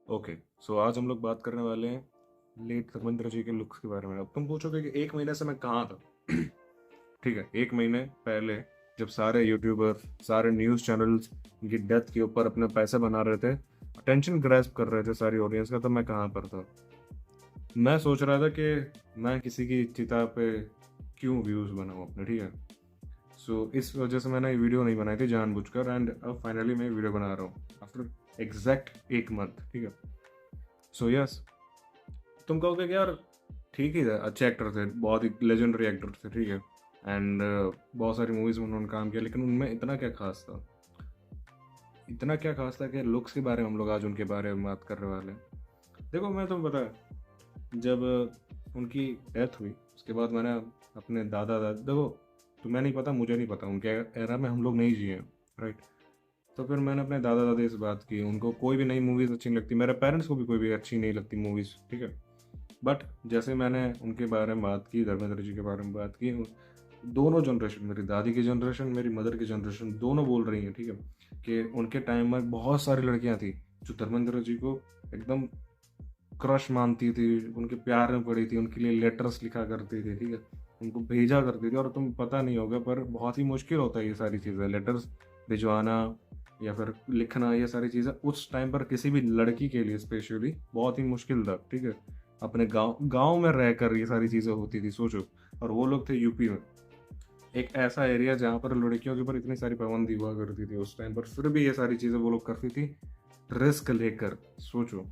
Okay, सो आज हम लोग बात करने वाले हैं लेट धर्मेंद्र जी के लुक्स के बारे में। अब तुम पूछोगे कि 1 महीने से मैं कहाँ था। ठीक है, 1 महीने पहले जब सारे यूट्यूबर, सारे न्यूज़ चैनल्स की डेथ के ऊपर अपने पैसे बना रहे थे, अटेंशन ग्रैस्प कर रहे थे सारी ऑडियंस का, तो मैं कहाँ पर था। मैं सोच रहा था कि मैं किसी की चिता पे क्यों व्यूज़ बनाऊँ अपने, ठीक है। सो इस वजह से मैंने ये वीडियो नहीं बनाई थी जानबूझकर, एंड अब फाइनली मैं वीडियो बना रहा हूँ आफ्टर एग्जैक्ट 1 मंथ, ठीक है। सो यस, तुम कहोगे कि यार ठीक ही था, अच्छे एक्टर थे, बहुत ही लेजेंडरी एक्टर थे, ठीक है। एंड बहुत सारी मूवीज में उन्होंने काम किया, लेकिन उनमें इतना क्या खास था, इतना क्या खास था कि लुक्स के बारे में हम लोग आज उनके बारे में बात करने वाले हैं। देखो, मैं तुम्हें पता है, जब उनकी डेथ हुई उसके बाद मैंने अपने दादा दादी, देखो तुम्हें नहीं पता, मुझे नहीं पता, उनके एरा में हम लोग नहीं जिए, राइट। तो फिर मैंने अपने दादा दादी से बात की, उनको कोई भी नई मूवीज़ अच्छी नहीं लगती, मेरे पेरेंट्स को भी कोई भी अच्छी नहीं लगती मूवीज़, ठीक है। बट जैसे मैंने उनके बारे में बात की, धर्मेंद्र जी के बारे में बात की, दोनों जनरेशन, मेरी दादी की जनरेशन, मेरी मदर की जनरेशन, दोनों बोल रही हैं, ठीक है, कि उनके टाइम में बहुत सारी लड़कियां थी जो धर्मेंद्र जी को एकदम क्रश मानती थी, उनके प्यार में पड़ी थी, उनके लिए लेटर्स लिखा करती थी, ठीक है, उनको भेजा करती थी। और तुम पता नहीं होगा पर बहुत ही मुश्किल होता है ये सारी चीज़ें, लेटर्स भिजवाना या फिर लिखना, ये सारी चीज़ें उस टाइम पर किसी भी लड़की के लिए स्पेशली बहुत ही मुश्किल था, ठीक है। अपने गांव गांव में रहकर ये सारी चीज़ें होती थी, सोचो। और वो लोग थे यूपी में, एक ऐसा एरिया जहाँ पर लड़कियों के ऊपर इतनी सारी पाबंदी हुआ करती थी उस टाइम पर, फिर भी ये सारी चीज़ें वो लोग करती थी रिस्क लेकर, सोचो।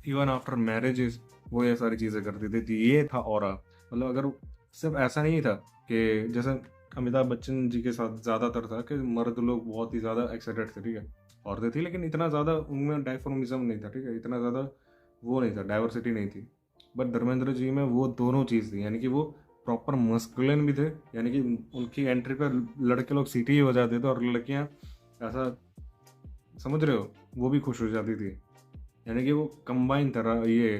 इवन आफ्टर मैरिजेस वो ये सारी चीज़ें करती थी, तो ये था ऑरा। मतलब अगर सिर्फ ऐसा नहीं था कि जैसे अमिताभ बच्चन जी के साथ ज़्यादातर था कि मर्द लोग बहुत ही ज़्यादा एक्साइटेड थे, ठीक है, औरतें थी लेकिन इतना ज़्यादा उनमें डाइफॉर्मिज्म नहीं था, ठीक है, इतना ज़्यादा वो नहीं था, डाइवर्सिटी नहीं थी। बट धर्मेंद्र जी में वो दोनों चीज़ थी, यानी कि वो प्रॉपर मस्कुलिन भी थे, यानी कि उनकी एंट्री पर लड़के लोग सीटी ही बजाते थे और लड़कियां ऐसा, समझ रहे हो, वो भी खुश हो जाती थी। यानी कि वो कंबाइन तरह ये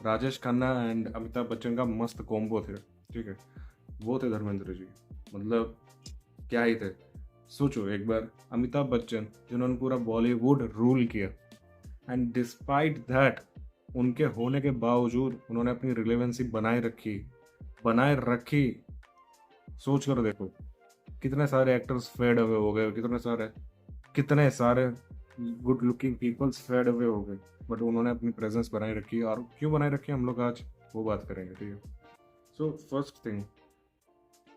राजेश खन्ना एंड अमिताभ बच्चन का मस्त कॉम्बो थे, ठीक है। वो थे धर्मेंद्र जी, मतलब क्या ही थे। सोचो एक बार, अमिताभ बच्चन जिन्होंने पूरा बॉलीवुड रूल किया, एंड डिस्पाइट दैट, उनके होने के बावजूद उन्होंने अपनी रिलेवेंसी बनाए रखी। सोच कर देखो, कितने सारे एक्टर्स फेड अवे हो गए, कितने सारे good looking peoples fade away हो गए, बट उन्होंने अपनी प्रेजेंस बनाए रखी। और क्यों बनाए रखी हम लोग आज वो बात करेंगे, ठीक है। सो फर्स्ट थिंग,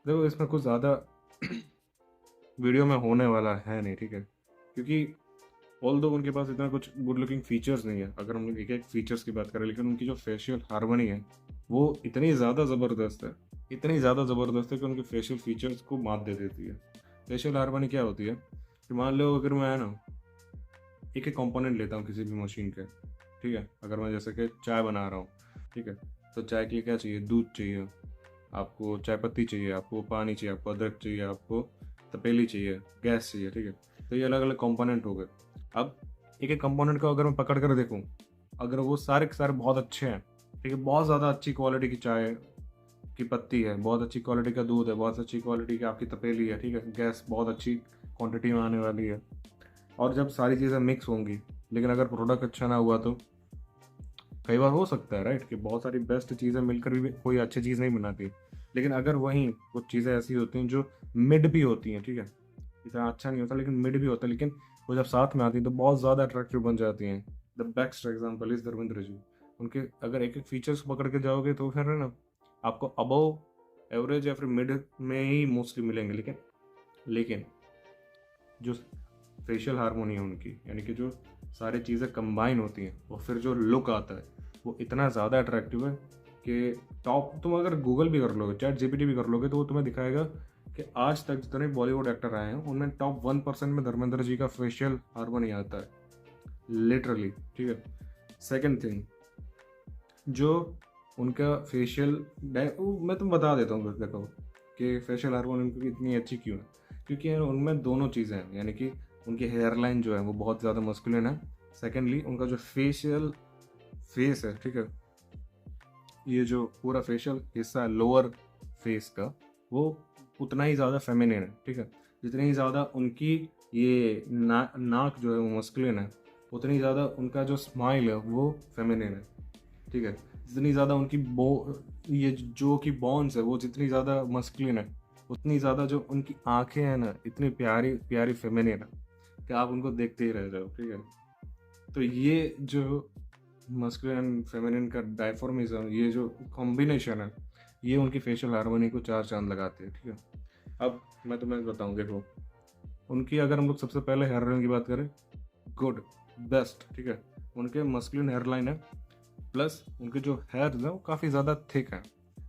देखो इसमें कुछ ज़्यादा वीडियो में होने वाला है नहीं, ठीक है, क्योंकि ऑल दो उनके पास इतना कुछ गुड लुकिंग फीचर्स नहीं है अगर हम लोग एक एक फीचर्स की बात करें, लेकिन उनकी जो फेशियल हार्मनी है वो इतनी ज़्यादा ज़बरदस्त है, इतनी ज़्यादा ज़बरदस्त है कि उनके फेशियल फीचर्स को मात दे देती है। फेशियल हार्मनी क्या होती है कि मान लो अगर मैं ना एक एक कंपोनेंट लेता हूँ किसी भी मशीन के, ठीक है, अगर मैं जैसे कि चाय बना रहा हूँ, ठीक है, तो चाय के लिए क्या चाहिए, दूध चाहिए, आपको चाय पत्ती चाहिए, आपको पानी चाहिए, आपको अदरक चाहिए, आपको तपेली चाहिए, गैस चाहिए, ठीक है। तो ये अलग अलग कंपोनेंट हो गए। अब एक एक कंपोनेंट को अगर मैं पकड़ कर देखूँ, अगर वो सारे के सारे बहुत अच्छे हैं, ठीक है, बहुत ज़्यादा अच्छी क्वालिटी की चाय की पत्ती है, बहुत अच्छी क्वालिटी का दूध है, बहुत अच्छी क्वालिटी की आपकी तपेली है, ठीक है, गैस बहुत अच्छी क्वांटिटी में आने वाली है, और जब सारी चीज़ें मिक्स होंगी, लेकिन अगर प्रोडक्ट अच्छा ना हुआ तो कई बार हो सकता है, राइट, कि बहुत सारी बेस्ट चीज़ें मिलकर भी कोई अच्छी चीज़ नहीं बनाती। लेकिन अगर वहीं कुछ चीज़ें ऐसी होती हैं जो मिड भी होती हैं, ठीक है, इतना अच्छा नहीं होता लेकिन मिड भी होता है, लेकिन वो जब साथ में आती हैं तो बहुत ज़्यादा अट्रैक्टिव बन जाती हैं। The best example is Dharmendra ji. उनके अगर एक एक फीचर्स पकड़ के जाओगे तो फिर है ना, आपको अबव एवरेज या फिर मिड में ही मोस्टली मिलेंगे, लेकिन जो फेशियल हार्मोनी है उनकी, यानी कि जो सारी चीज़ें कंबाइन होती हैं और फिर जो लुक आता है वो इतना ज़्यादा अट्रैक्टिव है कि टॉप, तुम अगर गूगल भी कर लोगे, चैट जीपीटी भी कर लोगे, तो वो तुम्हें दिखाएगा कि आज तक जितने बॉलीवुड एक्टर आए हैं उनमें टॉप 1% में धर्मेंद्र जी का फेशियल हार्मोनी आता है, लिटरली, ठीक है। सेकेंड थिंग, जो उनका फेशियल, मैं तुम बता देता हूँ बस, देखो कि फेशियल हार्मोनी उनकी इतनी अच्छी क्यों है, क्योंकि यार उनमें दोनों चीज़ें हैं, यानी कि उनकी हेयर लाइन जो है वो बहुत ज़्यादा मस्कुलिन है। सेकेंडली उनका जो फेशियल फेस है, ठीक है, ये जो पूरा फेशियल हिस्सा है लोअर फेस का, वो उतना ही ज़्यादा फेमिनिन है, ठीक है। जितनी ही ज़्यादा उनकी ये नाक जो है वो मस्कुलिन है, उतनी ज़्यादा उनका जो स्माइल है वो फेमिनिन है, ठीक है। जितनी ज़्यादा उनकी ये जो की बॉन्स है वो जितनी ज़्यादा मस्कुलिन है, उतनी ज़्यादा जो उनकी आंखें हैं ना इतनी प्यारी प्यारी फेमिनिन है कि आप उनको देखते ही रह जाओ, ठीक है। तो ये जो मस्कुलिन एंड फेमिनिन का डायफॉर्मिज्म, ये जो कॉम्बिनेशन है, ये उनकी फेशियल हार्मोनी को चार चांद लगाते हैं, ठीक है। अब मैं तुम्हें बताऊं, देखो उनकी अगर हम लोग सबसे पहले हेयर लाइन की बात करें, गुड, बेस्ट, ठीक है। उनके मस्कुलिन हेयर लाइन है, प्लस उनके जो हेयर्स हैं वो काफ़ी ज़्यादा थिक हैं,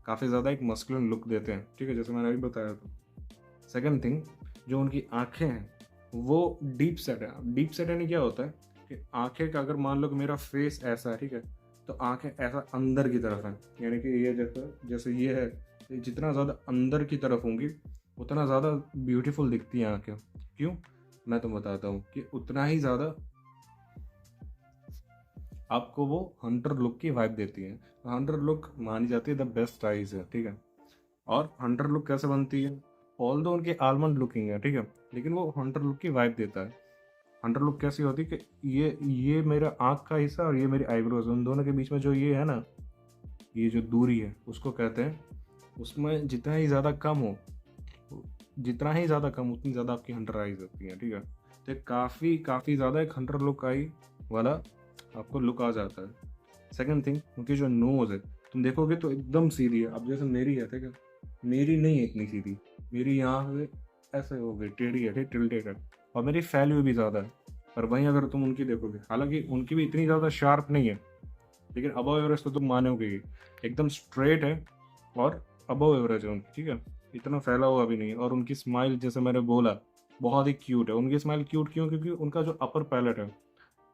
काफ़ी ज़्यादा एक मस्कुलिन लुक देते हैं, ठीक है, जैसे मैंने अभी बताया था। सेकेंड थिंग, जो उनकी आंखें हैं वो डीप सेट है। डीप सेट यानी क्या होता है कि आंखें का, अगर मान लो कि मेरा फेस ऐसा है, ठीक है, तो आंखें ऐसा अंदर की तरफ है, यानी कि ये जैसे जैसे ये है, ये जितना ज़्यादा अंदर की तरफ होंगी उतना ज़्यादा ब्यूटीफुल दिखती हैं आंखें। क्यों? मैं तुम्हें बताता हूँ कि उतना ही ज़्यादा आपको वो हंटर लुक की वाइब देती है। हंटर लुक मानी जाती है द बेस्ट आइज है, ठीक है। और हंटर लुक कैसे बनती है? ऑल दो उनकी आलमंड लुकिंग है, ठीक है, लेकिन वो हंटर लुक की वाइब देता है। हंटर लुक कैसी होती है कि ये मेरा आँख का हिस्सा और ये मेरी आईब्रोज, उन दोनों के बीच में जो ये है ना, ये जो दूरी है उसको कहते हैं, उसमें जितना ही ज़्यादा कम हो, जितना ही ज़्यादा कम उतनी ज़्यादा आपकी हंटर आइज होती है, ठीक है। तो काफ़ी ज़्यादा एक हंटर लुक आई वाला आपको लुक आ जाता है। सेकंड थिंग, उनकी जो नोज़ है तुम देखोगे तो एकदम सीधी है। अब जैसे मेरी है, ठीक है, मेरी नहीं है इतनी सीधी, मेरी यहाँ से ऐसे हो गई, टेढ़ी है, ठीक, टिल्टेड है, और मेरी फैली हुई भी ज़्यादा है। पर वहीं अगर तुम उनकी देखोगे, हालांकि उनकी भी इतनी ज़्यादा शार्प नहीं है, लेकिन अबव एवरेज तो तुम मानोगे ही, एकदम स्ट्रेट है और अबव एवरेज है उनकी, ठीक है, इतना फैला हुआ भी नहीं है। और उनकी स्माइल, जैसे मैंने बोला, बहुत ही क्यूट है। उनकी स्माइल क्यूट क्यों? क्योंकि उनका जो अपर पैलेट है,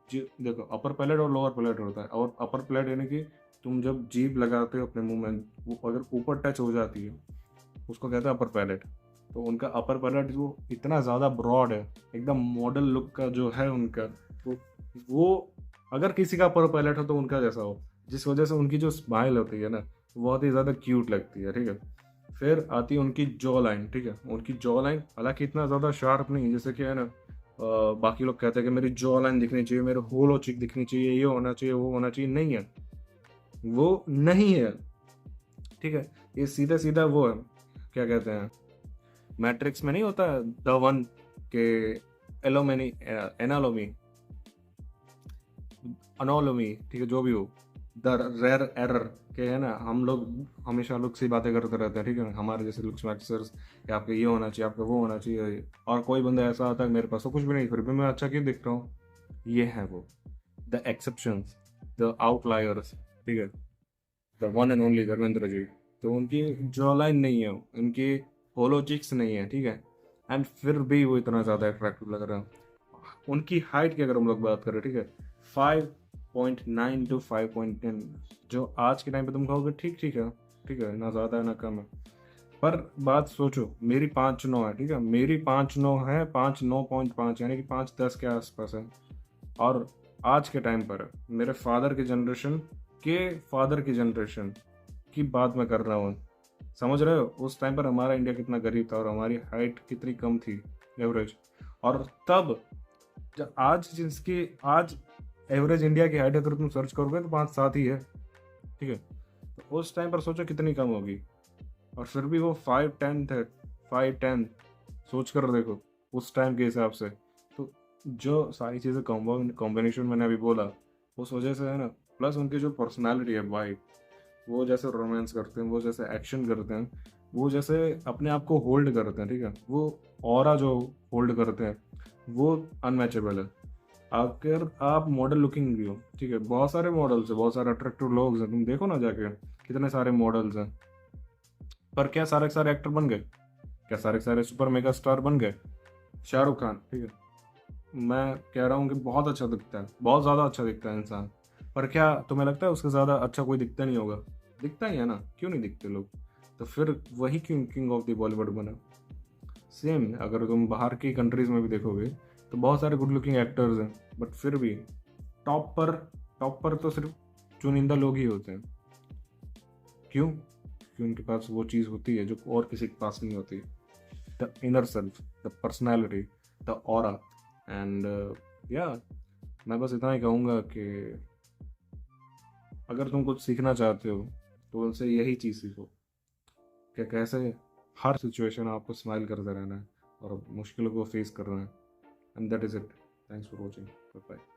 जी देखो, अपर पैलेट और लोअर पैलेट होता है, और अपर पैलेट यानी कि तुम जब जीभ लगाते हो अपने मुंह में, वो अगर ऊपर टच हो जाती है उसको कहते हैं अपर पैलेट। तो उनका अपर पैलेट जो इतना ज़्यादा ब्रॉड है, एकदम मॉडल लुक का जो है उनका, वो अगर किसी का अपर पैलेट हो तो उनका जैसा हो, जिस वजह से उनकी जो स्माइल होती है ना बहुत ही ज़्यादा क्यूट लगती है, ठीक है। फिर आती है उनकी जॉ लाइन, ठीक है। उनकी जॉ लाइन हालांकि इतना ज़्यादा शार्प नहीं है, जैसे कि है ना बाकी लोग कहते हैं कि मेरी जॉ लाइन दिखनी चाहिए, मेरे होलो चिक दिखनी चाहिए, ये होना चाहिए, वो होना चाहिए, नहीं है, वो नहीं है, ठीक है। ये सीधा सीधा वो है, क्या कहते हैं, मैट्रिक्स में नहीं होता द वन के एलोमेनी एनालोमी अनोलोमी, ठीक है, जो भी हो, द रेयर एरर के है ना, हम लोग हमेशा लुक से बातें करते रहते हैं, ठीक है, हमारे जैसे लुक्स मैचर्स कि आपका ये होना चाहिए, आपका वो होना चाहिए, और कोई बंदा ऐसा आता है मेरे पास तो कुछ भी नहीं, फिर भी मैं अच्छा क्यों दिख रहा हूँ। ये है वो द एक्सेप्शंस, द आउटलायर्स, ठीक है, the one and only Dharmendra ji. तो उनकी जॉ लाइन नहीं है, उनकी होलो चिक्स नहीं है, ठीक है, एंड फिर भी वो इतना ज़्यादा अट्रैक्टिव लग रहा है। उनकी हाइट की अगर हम लोग बात करें, ठीक है, 5.9 to 5.10, जो आज के टाइम पे तुम कहोगे ठीक ठीक है, ठीक है, ना ज़्यादा है ना कम है। पर बात सोचो, मेरी 5'9" है, ठीक है, मेरी 5'9" है, 5'9.5", यानी कि 5'10" के आसपास है। और आज के टाइम पर मेरे फादर की जनरेशन की बात मैं कर रहा हूँ, समझ रहे हो, उस टाइम पर हमारा इंडिया कितना गरीब था और हमारी हाइट कितनी कम थी एवरेज। और तब जब आज एवरेज इंडिया की हाइट अगर तुम सर्च करोगे तो 5'7" ही है, ठीक है। तो उस टाइम पर सोचो कितनी कम होगी, और फिर भी वो 5'10" थे, 5'10", सोच कर देखो उस टाइम के हिसाब से। तो जो सारी चीज़ें कॉम्बिनेशन मैंने अभी बोला, उस वजह से है ना, प्लस उनकी जो पर्सनालिटी है भाई, वो जैसे रोमांस करते हैं, वो जैसे एक्शन करते हैं, वो जैसे अपने आप को होल्ड करते हैं, ठीक है, वो ऑरा जो होल्ड करते हैं वो अनमैचेबल है। अगर आप मॉडल लुकिंग भी हो, ठीक है, बहुत सारे मॉडल्स हैं, बहुत सारे अट्रैक्टिव लोग हैं, तुम देखो ना जाके कितने सारे मॉडल्स हैं, पर क्या सारे के सारे एक्टर बन गए? क्या सारे के सारे सुपर मेगा स्टार बन गए? शाहरुख खान, ठीक है, मैं कह रहा हूँ कि बहुत अच्छा दिखता है, बहुत ज़्यादा अच्छा दिखता है इंसान, पर क्या तुम्हें लगता है उसके ज़्यादा अच्छा कोई दिखता नहीं होगा? दिखता ही है ना, क्यों नहीं दिखते लोग? तो फिर वही क्यों किंग ऑफ द बॉलीवुड बना? सेम अगर तुम बाहर की कंट्रीज में भी देखोगे तो बहुत सारे गुड लुकिंग एक्टर्स हैं, बट फिर भी टॉप पर टॉप पर तो सिर्फ चुनिंदा लोग ही होते हैं। क्यों? क्योंकि उनके पास वो चीज़ होती है जो और किसी के पास नहीं होती, the inner self, the personality, the aura, and या मैं बस इतना ही कहूँगा कि अगर तुम कुछ सीखना चाहते हो तो उनसे यही चीज़ सीखो कि कैसे हर सिचुएशन आपको स्माइल करते रहना है और मुश्किलों को फेस करना है। And that is it. Thanks for watching. Bye.